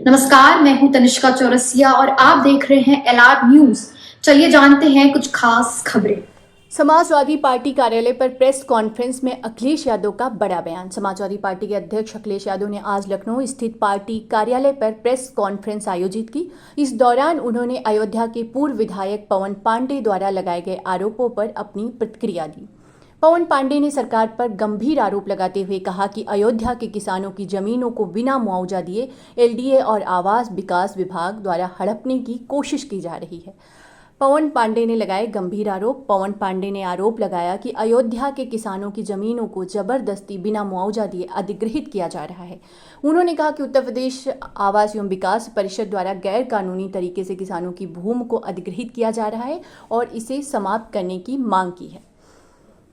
नमस्कार, मैं हूं तनिष्का चौरसिया और आप देख रहे हैं एलआर न्यूज। चलिए जानते हैं कुछ खास खबरें। समाजवादी पार्टी कार्यालय पर प्रेस कॉन्फ्रेंस में अखिलेश यादव का बड़ा बयान। समाजवादी पार्टी के अध्यक्ष अखिलेश यादव ने आज लखनऊ स्थित पार्टी कार्यालय पर प्रेस कॉन्फ्रेंस आयोजित की। इस दौरान उन्होंने अयोध्या के पूर्व विधायक पवन पांडे द्वारा लगाए गए आरोपों पर अपनी प्रतिक्रिया दी। पवन पांडे ने सरकार पर गंभीर आरोप लगाते हुए कहा कि अयोध्या के किसानों की जमीनों को बिना मुआवजा दिए एलडीए और आवास विकास विभाग द्वारा हड़पने की कोशिश की जा रही है। पवन पांडे ने लगाए गंभीर आरोप। पवन पांडे ने आरोप लगाया कि अयोध्या के किसानों की जमीनों को जबरदस्ती बिना मुआवजा दिए अधिग्रहित किया जा रहा है। उन्होंने कहा कि उत्तर प्रदेश आवास एवं विकास परिषद द्वारा गैर कानूनी तरीके से किसानों की भूमि को अधिग्रहित किया जा रहा है और इसे समाप्त करने की मांग की है।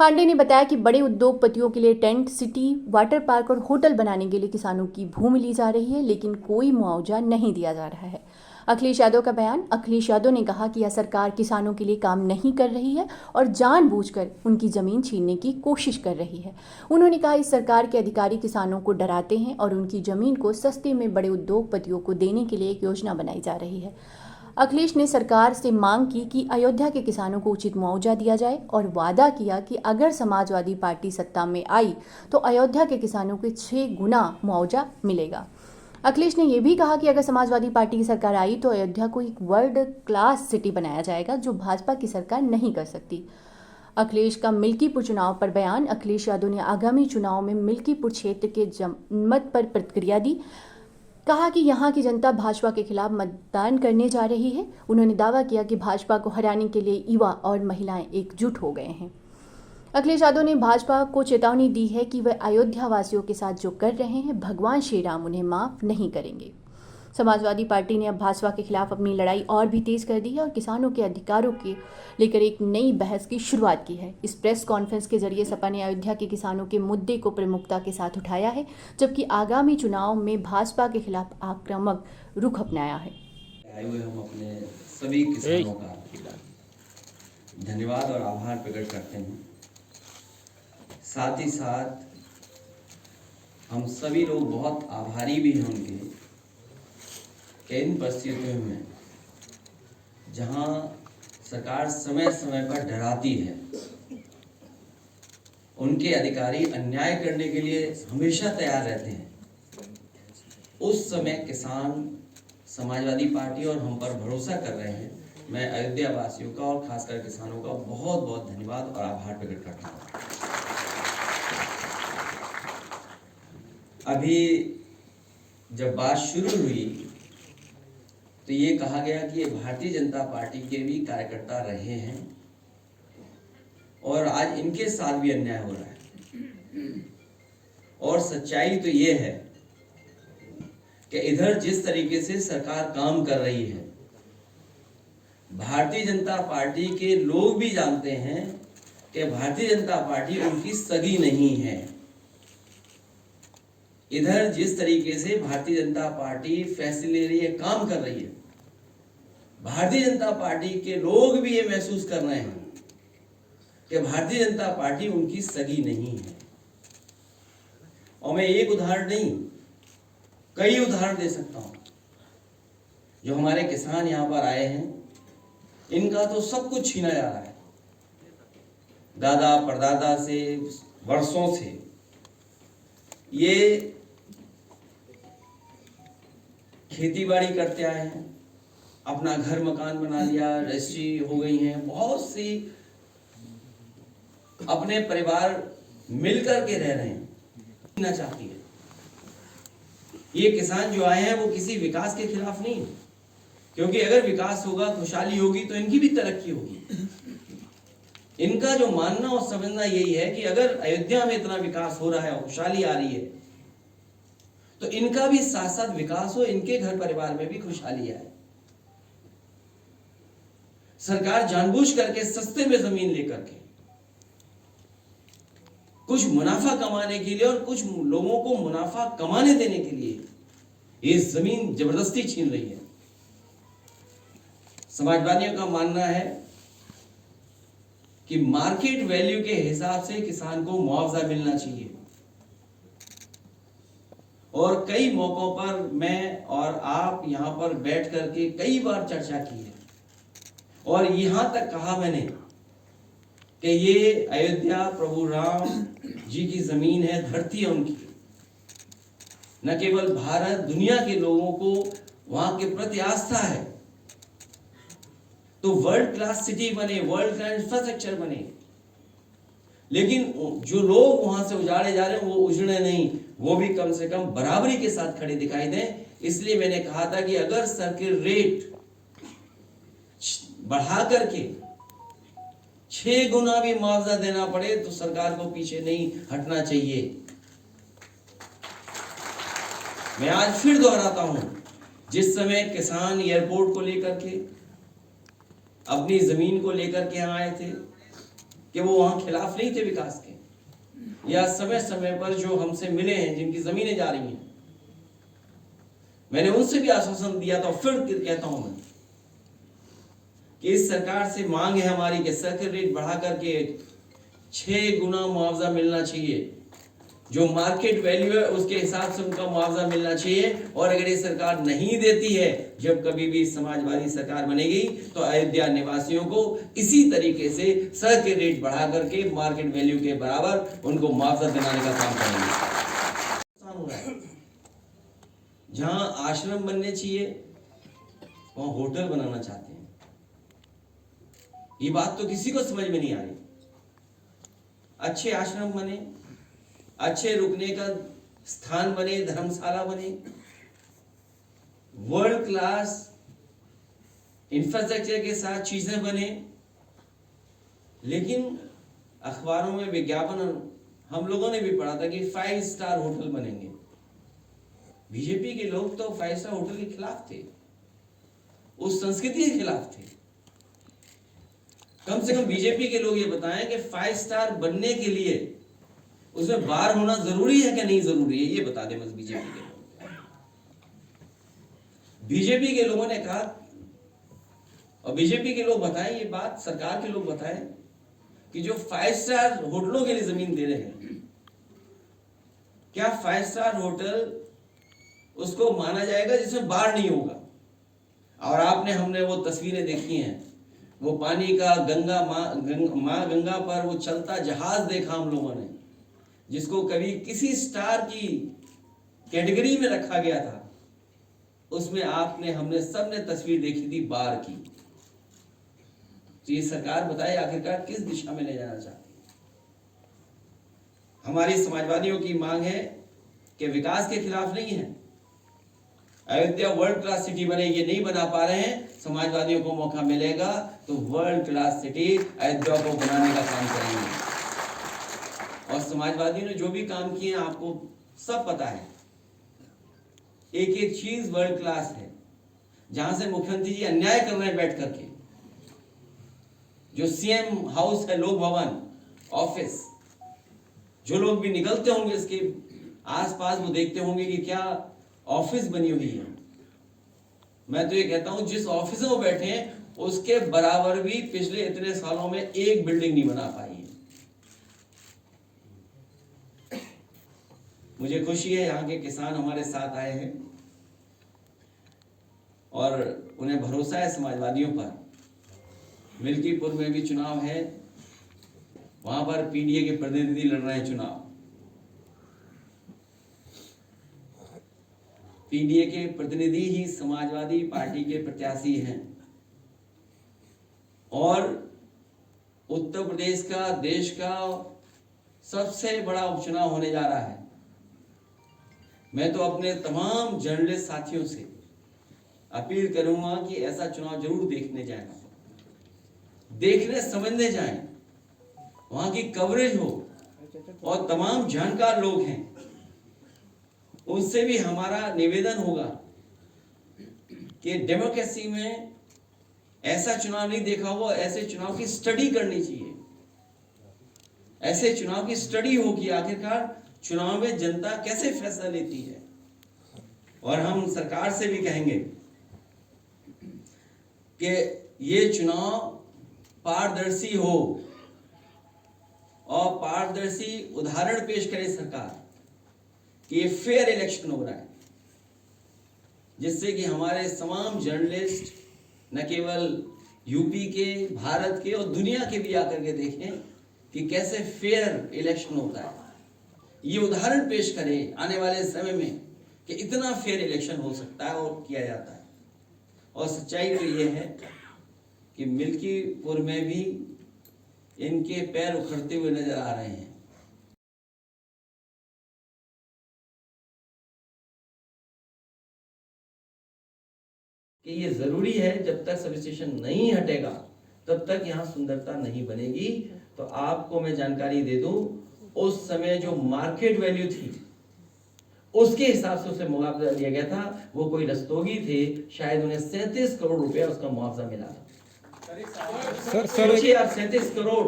पांडे ने बताया कि बड़े उद्योगपतियों के लिए टेंट सिटी, वाटर पार्क और होटल बनाने के लिए किसानों की भूमि ली जा रही है, लेकिन कोई मुआवजा नहीं दिया जा रहा है। अखिलेश यादव का बयान। अखिलेश यादव ने कहा कि यह सरकार किसानों के लिए काम नहीं कर रही है और जानबूझकर उनकी जमीन छीनने की कोशिश कर रही है। उन्होंने कहा इस सरकार के अधिकारी किसानों को डराते हैं और उनकी जमीन को सस्ते में बड़े उद्योगपतियों को देने के लिए एक योजना बनाई जा रही है। अखिलेश ने सरकार से मांग की कि अयोध्या के किसानों को उचित मुआवजा दिया जाए और वादा किया कि अगर समाजवादी पार्टी सत्ता में आई तो अयोध्या के किसानों को 6 गुना मुआवजा मिलेगा। अखिलेश ने यह भी कहा कि अगर समाजवादी पार्टी की सरकार आई तो अयोध्या को एक वर्ल्ड क्लास सिटी बनाया जाएगा, जो भाजपा की सरकार नहीं कर सकती। अखिलेश का मिल्कीपुर चुनाव पर बयान। अखिलेश यादव ने आगामी चुनाव में मिल्कीपुर क्षेत्र के जनमत पर प्रतिक्रिया दी। कहा कि यहां की जनता भाजपा के खिलाफ मतदान करने जा रही है। उन्होंने दावा किया कि भाजपा को हराने के लिए युवा और महिलाएं एकजुट हो गए हैं। अखिलेश यादव ने भाजपा को चेतावनी दी है कि वह अयोध्या वासियों के साथ जो कर रहे हैं, भगवान श्री राम उन्हें माफ नहीं करेंगे। समाजवादी पार्टी ने अब भाजपा के खिलाफ अपनी लड़ाई और भी तेज कर दी है और किसानों के अधिकारों के लेकर एक नई बहस की शुरुआत की है। इस प्रेस कॉन्फ्रेंस के जरिए सपा ने अयोध्या के किसानों के मुद्दे को प्रमुखता के साथ उठाया है, जबकि आगामी चुनाव में भाजपा के खिलाफ आक्रामक रुख अपनाया है। आए हुए हम अपने सभी किसानों का धन्यवाद और आभार प्रकट करते हैं। साथ ही साथ हम सभी लोग बहुत आभारी भी हैं उनके कि इन परिस्थितियों में जहां सरकार समय समय पर डराती है, उनके अधिकारी अन्याय करने के लिए हमेशा तैयार रहते हैं। उस समय किसान समाजवादी पार्टी और हम पर भरोसा कर रहे हैं। मैं अयोध्या वासियों का और खासकर किसानों का बहुत बहुत धन्यवाद और आभार प्रकट करता हूँ। अभी जब बात शुरू हुई तो ये कहा गया कि ये भारतीय जनता पार्टी के भी कार्यकर्ता रहे हैं और आज इनके साथ भी अन्याय हो रहा है। और सच्चाई तो ये है कि इधर जिस तरीके से सरकार काम कर रही है, भारतीय जनता पार्टी के लोग भी जानते हैं कि भारतीय जनता पार्टी उनकी सगी नहीं है। इधर जिस तरीके से भारतीय जनता पार्टी फैसले ले रही है, काम कर रही है, भारतीय जनता पार्टी के लोग भी ये महसूस कर रहे हैं कि भारतीय जनता पार्टी उनकी सगी नहीं है। और मैं एक उदाहरण नहीं, कई उदाहरण दे सकता हूं। जो हमारे किसान यहां पर आए हैं, इनका तो सब कुछ छीना जा रहा है। दादा परदादा से वर्षों से ये खेती बाड़ी करते आए हैं, अपना घर मकान बना लिया, रजिस्ट्री हो गई हैं, बहुत सी अपने परिवार मिलकर के रह रहे हैं। ना चाहती है ये किसान जो आए हैं वो किसी विकास के खिलाफ नहीं है, क्योंकि अगर विकास होगा, खुशहाली होगी तो इनकी भी तरक्की होगी। इनका जो मानना और समझना यही है कि अगर अयोध्या में इतना विकास हो रहा है, खुशहाली आ रही है, तो इनका भी साथ साथ विकास हो, इनके घर परिवार में भी खुशहाली आए। सरकार जानबूझ करके सस्ते में जमीन लेकर के कुछ मुनाफा कमाने के लिए और कुछ लोगों को मुनाफा कमाने देने के लिए ये जमीन जबरदस्ती छीन रही है। समाजवादियों का मानना है कि मार्केट वैल्यू के हिसाब से किसान को मुआवजा मिलना चाहिए और कई मौकों पर मैं और आप यहाँ पर बैठ करके कई बार चर्चा की है और यहाँ तक कहा मैंने कि ये अयोध्या प्रभु राम जी की जमीन है, धरती है उनकी। न केवल भारत, दुनिया के लोगों को वहां के प्रति आस्था है। तो वर्ल्ड क्लास सिटी बने, वर्ल्ड क्लास इंफ्रास्ट्रक्चर बने, लेकिन जो लोग वहां से उजाड़े जा रहे हैं वो उजड़े नहीं, वो भी कम से कम बराबरी के साथ खड़े दिखाई दें। इसलिए मैंने कहा था कि अगर सर्किल रेट बढ़ा करके 6 गुना भी मुआवजा देना पड़े तो सरकार को पीछे नहीं हटना चाहिए। मैं आज फिर दोहराता हूं, जिस समय किसान एयरपोर्ट को लेकर के, अपनी जमीन को लेकर के यहां आए थे, कि वो वहां खिलाफ नहीं थे विकास के, या समय समय पर जो हमसे मिले हैं, जिनकी जमीनें जा रही हैं, मैंने उनसे भी आश्वासन दिया था। फिर कहता हूं मैं कि इस सरकार से मांग है हमारी कि सर्किल रेट बढ़ा करके 6 गुना मुआवजा मिलना चाहिए। जो मार्केट वैल्यू है उसके हिसाब से उनका मुआवजा मिलना चाहिए। और अगर ये सरकार नहीं देती है, जब कभी भी समाजवादी सरकार बनेगी तो अयोध्या निवासियों को इसी तरीके से सर्किल रेट बढ़ा करके मार्केट वैल्यू के बराबर उनको मुआवजा दिलाने का काम करेंगे। जहां आश्रम बनने चाहिए वहां होटल बनाना चाहते हैं। ये बात तो किसी को समझ में नहीं आ रही। अच्छे आश्रम बने, अच्छे रुकने का स्थान बने, धर्मशाला बने, वर्ल्ड क्लास इंफ्रास्ट्रक्चर के साथ चीजें बने, लेकिन अखबारों में विज्ञापन हम लोगों ने भी पढ़ा था कि 5 स्टार होटल बनेंगे। बीजेपी के लोग तो 5 स्टार होटल के खिलाफ थे, उस संस्कृति के खिलाफ थे। कम से कम बीजेपी के लोग ये बताएं कि 5 स्टार बनने के लिए उसमें बार होना जरूरी है कि नहीं जरूरी है, ये बता दें बस बीजेपी के लोग। बीजेपी के लोगों ने कहा, और बीजेपी के लोग बताएं ये बात, सरकार के लोग बताएं कि जो 5 स्टार होटलों के लिए जमीन दे रहे हैं, क्या 5 स्टार होटल उसको माना जाएगा जिसमें बार नहीं होगा? और हमने वो तस्वीरें देखी हैं, वो पानी का माँ गंगा पर वो चलता जहाज देखा हम लोगों ने, जिसको कभी किसी स्टार की कैटेगरी में रखा गया था। उसमें हमने सबने तस्वीर देखी थी बार की। तो ये सरकार बताए आखिरकार किस दिशा में ले जाना चाहती है। हमारी समाजवादियों की मांग है कि विकास के खिलाफ नहीं है। अयोध्या वर्ल्ड क्लास सिटी बने, ये नहीं बना पा रहे हैं, समाजवादियों को मौका मिलेगा तो वर्ल्ड क्लास सिटी अयोध्या को बनाने का काम करेंगे। और समाजवादियों ने जो भी काम किए हैं आपको सब पता है। एक एक चीज वर्ल्ड क्लास है। जहां से मुख्यमंत्री जी अन्याय कर रहे हैं बैठ करके, जो सीएम हाउस है, लोक भवन ऑफिस, जो लोग भी निकलते होंगे इसके आसपास वो देखते होंगे कि क्या ऑफिस बनी हुई है। मैं तो ये कहता हूं जिस ऑफिस में वो बैठे हैं उसके बराबर भी पिछले इतने सालों में एक बिल्डिंग नहीं बना पाई है। मुझे खुशी है यहाँ के किसान हमारे साथ आए हैं और उन्हें भरोसा है समाजवादियों पर। मिल्कीपुर में भी चुनाव है, वहां पर पीडीए के प्रतिनिधि लड़ रहे हैं चुनाव। पीडीए के प्रतिनिधि ही समाजवादी पार्टी के प्रत्याशी हैं और उत्तर प्रदेश का, देश का सबसे बड़ा उपचुनाव होने जा रहा है। मैं तो अपने तमाम जर्नलिस्ट साथियों से अपील करूंगा कि ऐसा चुनाव जरूर देखने जाएं, देखने समझने जाएं, वहां की कवरेज हो और तमाम जानकार लोग हैं उनसे भी हमारा निवेदन होगा कि डेमोक्रेसी में ऐसा चुनाव नहीं देखा हुआ, ऐसे चुनाव की स्टडी करनी चाहिए। ऐसे चुनाव की स्टडी हो कि आखिरकार चुनाव में जनता कैसे फैसला लेती है। और हम सरकार से भी कहेंगे कि ये चुनाव पारदर्शी हो और पारदर्शी उदाहरण पेश करे सरकार कि ये फेयर इलेक्शन हो रहा है, जिससे कि हमारे तमाम जर्नलिस्ट न केवल यूपी के, भारत के और दुनिया के भी आकर के देखें कि कैसे फेयर इलेक्शन होता है। ये उदाहरण पेश करें आने वाले समय में कि इतना फेयर इलेक्शन हो सकता है और किया जाता है। और सच्चाई तो ये है कि मिल्कीपुर में भी इनके पैर उखड़ते हुए नजर आ रहे हैं। कि ये जरूरी है, जब तक सब स्टेशन नहीं हटेगा तब तक यहाँ सुंदरता नहीं बनेगी। तो आपको मैं जानकारी दे दूं, उस समय जो मार्केट वैल्यू थी उसके हिसाब से उसे मुआवजा दिया गया था। वो कोई रस्तोगी थे, शायद उन्हें 37 करोड़ रुपया उसका मुआवजा मिला था। सर सोचिए आप, 37 करोड़,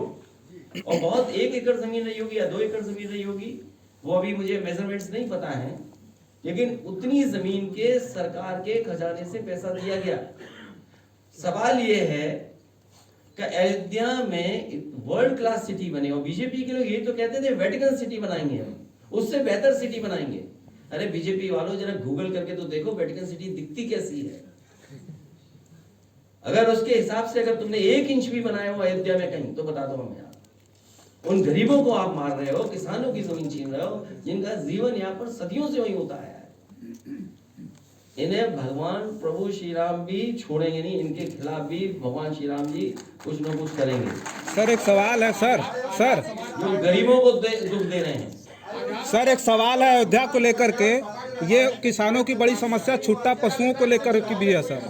और बहुत 1 एकड़ जमीन रही होगी या 2 एकड़ जमीन रही होगी, वो अभी मुझे मेजरमेंट्स नहीं पता है, लेकिन उतनी जमीन के सरकार के खजाने से पैसा दिया गया। सवाल ये है कि अयोध्या में वर्ल्ड क्लास सिटी बने, और बीजेपी के लोग ये तो कहते थे वेटिकन सिटी बनाएंगे, हम उससे बेहतर सिटी बनाएंगे। अरे बीजेपी वालों, जरा गूगल करके तो देखो वेटिकन सिटी दिखती कैसी है। अगर उसके हिसाब से अगर तुमने 1 इंच भी बनाया हो अयोध्या में कहीं, तो बता दो हमें। उन गरीबों को आप मार रहे हो, किसानों की जमीन छीन रहे हो, जिनका जीवन यहाँ पर सदियों से वही होता है। इन्हें भगवान प्रभु श्री राम भी छोड़ेंगे नहीं, इनके खिलाफ भी भगवान श्री राम जी कुछ न कुछ करेंगे। सर एक सवाल है सर जो गरीबों को दुख दे रहे हैं। सर एक सवाल है अयोध्या को लेकर के, ये किसानों की बड़ी समस्या छुट्टा पशुओं को लेकर की भी है सर।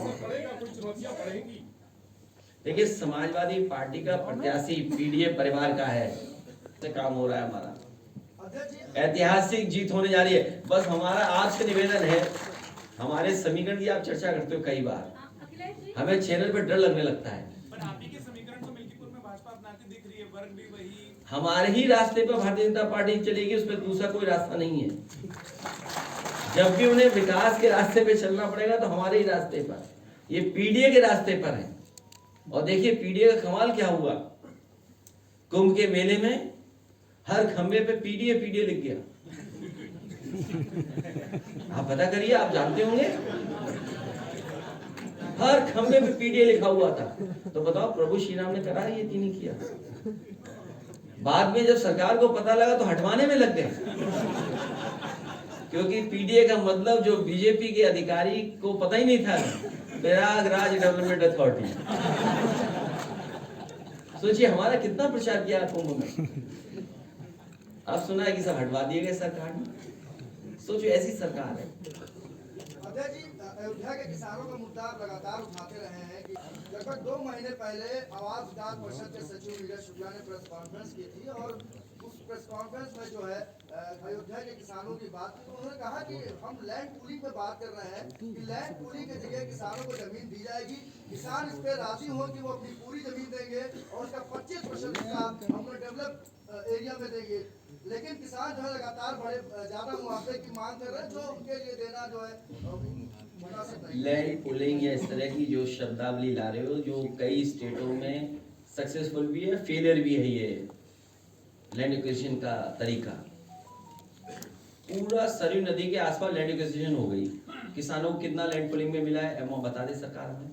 देखिए, समाजवादी पार्टी का प्रत्याशी पीडीए परिवार का है, से काम हो रहा है हमारा। ऐतिहासिक जीत होने जा रही है। बस हमारा आज का निवेदन है, हमारे समीकरण की आप चर्चा करते हो कई बार, हमें चैनल पे डर लगने लगता है। पर आप ही के समीकरण तो मिल्कीपुर में भाजपा अपनाती दिख रही है, वर्ग भी वही। हमारे ही रास्ते पर भारतीय जनता पार्टी चलेगी, उस पर दूसरा कोई रास्ता नहीं है। जब भी उन्हें विकास के रास्ते पे चलना पड़ेगा तो हमारे ही रास्ते पर, ये पीडीए के रास्ते पर है। और देखिए पीडीए का कमाल क्या हुआ, कुंभ के मेले में हर खंबे पे पीडीए पीडीए लिख गया। आप पता करिए, आप जानते होंगे, हर खंबे पे पीडीए लिखा हुआ था। तो बताओ प्रभु श्री राम ने करा ये नहीं किया। बाद में जब सरकार को पता लगा तो हटवाने में लग गए, क्योंकि पीडीए का मतलब जो बीजेपी के अधिकारी को पता ही नहीं था, प्रयागराज डेवलपमेंट अथॉरिटी। सोचिए हमारा कितना प्रचार किया कुंभ में। अब सुना है कि सब हटवा दिए गए सरकार ने। सोचिए ऐसी सरकार है। अध्यक्ष जी, अयोध्या के किसानों का मुद्दा लगातार उठाते रहे हैं कि लगभग 2 महीने पहले आवास विकास परिषद के सचिव नीरज शुक्ला ने प्रेस कॉन्फ्रेंस की थी, और उस प्रेस कॉन्फ्रेंस में जो है अयोध्या के किसानों की बात की। तो उन्होंने कहा कि हम लैंड पूलिंग पे बात कर रहे हैं कि लैंड पूलिंग की जगह किसानों को जमीन दी जाएगी, किसान इस पे राजी हो कि वो अपनी पूरी जमीन देंगे और उसका 25% हिस्सा हम डेवलप एरिया में देंगे। लेकिन किसान जो है लगातार बड़े ज्यादा मुआवजे की मांग कर रहे हैं, जो उनके लिए देना जो है लैंड पुलिंग या इस तरह की जो शब्दावली ला रहे हो, जो कई स्टेटों में सक्सेसफुल भी है, फेलियर भी है। ये लैंड एक्विजिशन का तरीका, पूरा सरयू नदी के आसपास लैंड एक्विजिशन हो गई। किसानों को कितना लैंड पुलिंग में मिला है एमओ बता दे सरकार में।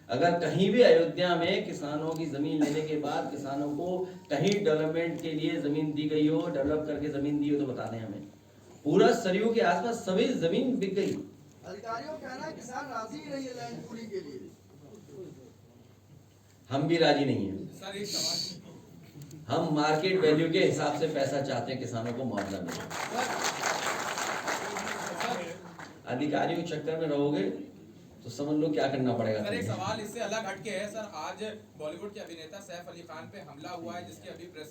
अगर कहीं भी अयोध्या में किसानों की जमीन लेने के बाद किसानों को कहीं डेवलपमेंट के लिए जमीन दी गई हो, डेवलप करके जमीन दी हो, तो बता दें हमें। पूरा सरयू के आसपास सभी जमीन बिक गई। अधिकारियों का कहना है किसान राजी ही नहीं है लैंड पूलिंग के लिए। हम भी राजी नहीं है। सर एक सवाल, हम मार्केट वैल्यू के हिसाब से पैसा चाहते हैं, किसानों को मुआवजा मिले। अधिकारियों के चक्कर में रहोगे तो समझ लो क्या करना पड़ेगा। सर एक सवाल इससे अलग हटके है। सर आज बॉलीवुड के अभिनेता सैफ अली खान पे हमला हुआ है, जिसकी अभी प्रेस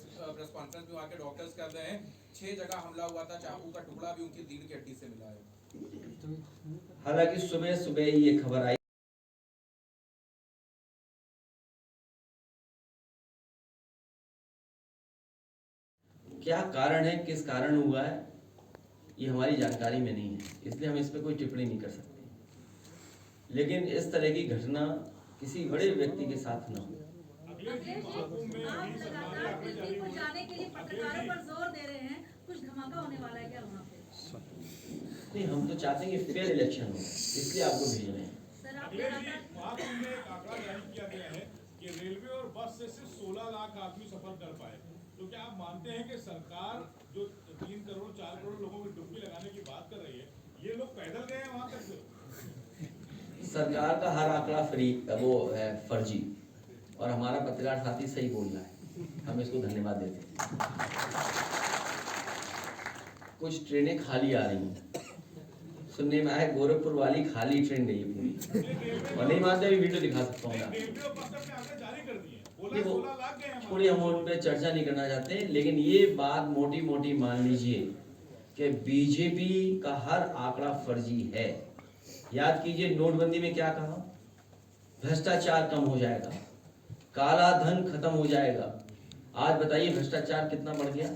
कॉन्फ्रेंस में वहाँ के डॉक्टर्स कर रहे हैं। 6 जगह हमला हुआ था, चाकू का टुकड़ा भी उनकी रीढ़ की हड्डी से मिला है। हालांकि सुबह सुबह ही ये खबर आई। क्या कारण है, किस कारण हुआ है, ये हमारी जानकारी में नहीं है, इसलिए हम इस पर कोई टिप्पणी नहीं कर सकते। लेकिन इस तरह की घटना किसी बड़े व्यक्ति के साथ न हो। आप लगातार दिल्ली को जाने के लिए पत्रकारों पर जोर दे रहे हैं, कुछ धमाका होने वाला है क्या वहाँ पे? नहीं, हम तो चाहते हैं कि फेयर इलेक्शन हो, इसलिए आपको भेज रहे हैं। अखिलेश जी, महाकुंभ में एक आंकड़ा जारी किया गया है कि रेलवे और बस से सिर्फ 16 लाख आदमी सफर कर पाए। तो क्या आप मानते हैं कि सरकार जो 3 करोड़ 4 करोड़ लोगों की डुबकी लगाने की बात कर रही है, ये लोग पैदल गए हैं वहां तक? सरकार का हर आंकड़ा वो है फर्जी, और हमारा पत्रकार साथी सही बोल रहा है, हम इसको धन्यवाद देते हैं। कुछ ट्रेनें खाली आ रही हैं, सुनने में आया गोरखपुर वाली खाली ट्रेन नहीं है पूरी, और नहीं मानते अभी वीडियो दिखा सकता हूँ मैं। रेलवे और बस ने अपने आंकड़े जारी कर दिए, बोला देखो, 16 लाख गए हैं। थोड़ी हम उन पे चर्चा नहीं करना चाहते, लेकिन ये बात मोटी मोटी मान लीजिए कि बीजेपी का हर आंकड़ा फर्जी है। याद कीजिए नोटबंदी में क्या कहा, भ्रष्टाचार कम हो जाएगा, काला धन खत्म हो जाएगा। आज बताइए भ्रष्टाचार कितना बढ़ गया,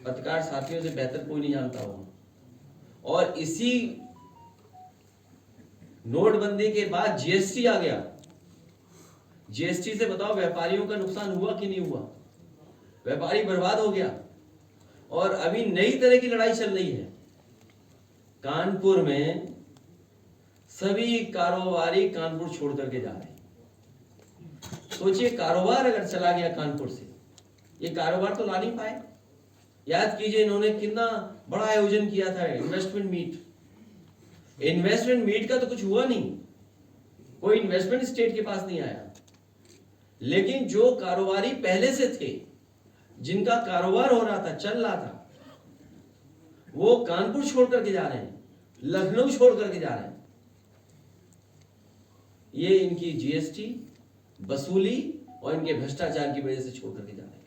पत्रकार साथियों से बेहतर कोई नहीं जानता होगा। और इसी नोटबंदी के बाद जीएसटी आ गया, जीएसटी से बताओ व्यापारियों का नुकसान हुआ कि नहीं हुआ, व्यापारी बर्बाद हो गया। और अभी नई तरह की लड़ाई चल रही है, कानपुर में सभी कारोबारी कानपुर छोड़ करके जा रहे हैं। सोचिए कारोबार अगर चला गया कानपुर से, ये कारोबार तो ला नहीं पाए। याद कीजिए इन्होंने कितना बड़ा आयोजन किया था, इन्वेस्टमेंट मीट। इन्वेस्टमेंट मीट का तो कुछ हुआ नहीं, कोई इन्वेस्टमेंट स्टेट के पास नहीं आया। लेकिन जो कारोबारी पहले से थे, जिनका कारोबार हो रहा था, चल रहा था, वो कानपुर छोड़ करके जा रहे हैं, लखनऊ छोड़ करके जा रहे हैं। ये इनकी जीएसटी वसूली और इनके भ्रष्टाचार की वजह से छोड़ करके जा रहे हैं।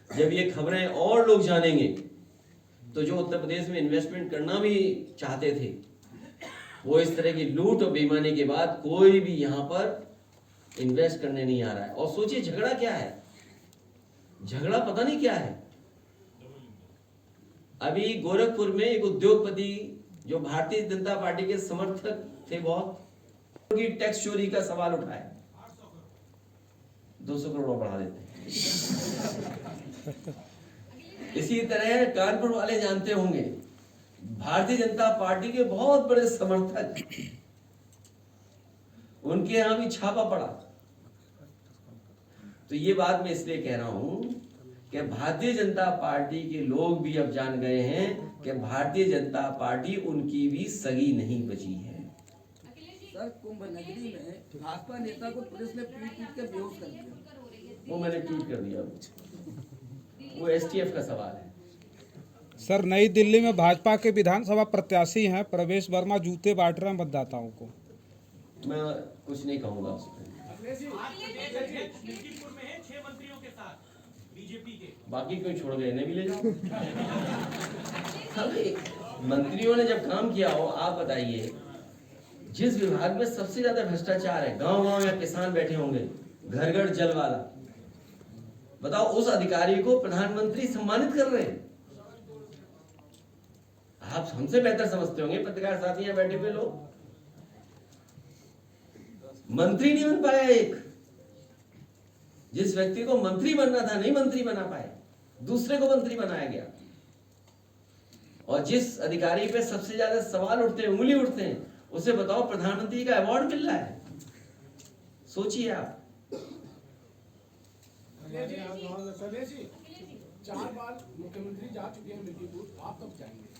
जब ये खबरें और लोग जानेंगे तो जो उत्तर प्रदेश में इन्वेस्टमेंट करना भी चाहते थे, वो इस तरह की लूट और बेईमानी के बाद कोई भी यहां पर इन्वेस्ट करने नहीं आ रहा है। और सोचिए झगड़ा क्या है, झगड़ा पता नहीं क्या है। अभी गोरखपुर में एक उद्योगपति जो भारतीय जनता पार्टी के समर्थक थे बहुत, की टैक्स चोरी का सवाल उठाया, 200 करोड़ बढ़ा देते हैं। इसी तरह कानपुर वाले जानते होंगे, भारतीय जनता पार्टी के बहुत बड़े समर्थक, उनके यहां भी छापा पड़ा। तो ये बात मैं इसलिए कह रहा हूं कि भारतीय जनता पार्टी के लोग भी अब जान गए हैं कि भारतीय जनता पार्टी उनकी भी सगी नहीं बची है। सर, कुंभ नगरी में भाजपा नेता को पुलिस ने पीट के बेहोश कर दिया। वो मैंने ट्वीट कर दिया, वो एसटीएफ का सवाल है। सर, नई दिल्ली में भाजपा के विधानसभा प्रत्याशी हैं प्रवेश वर्मा, जूते बांट रहे हैं मतदाताओं को। मैं कुछ नहीं कहूंगा उस पर। में है 6 मंत्रियों के साथ बीजेपी के, बाकी कोई छोड़ गए, इन्हें भी ले जाओ। मंत्रियों ने जब काम किया हो, आप बताइए, जिस विभाग में सबसे ज्यादा भ्रष्टाचार है, गांव गांव या किसान बैठे होंगे, घर घर जल वाला, बताओ उस अधिकारी को प्रधानमंत्री सम्मानित कर रहे हैं। आप हमसे बेहतर समझते होंगे, पत्रकार साथी यहाँ बैठे हुए लोग। मंत्री नहीं बन पाया एक, जिस व्यक्ति को मंत्री बनना था नहीं मंत्री बना पाए, दूसरे को मंत्री बनाया गया। और जिस अधिकारी पे सबसे ज्यादा सवाल उठते हैं, उंगली उठते हैं, उसे बताओ प्रधानमंत्री का अवार्ड मिल रहा है। सोचिए आप। 4 बार मुख्यमंत्री जा चुके हैं मिर्कीपुर, आप कब जाएंगे?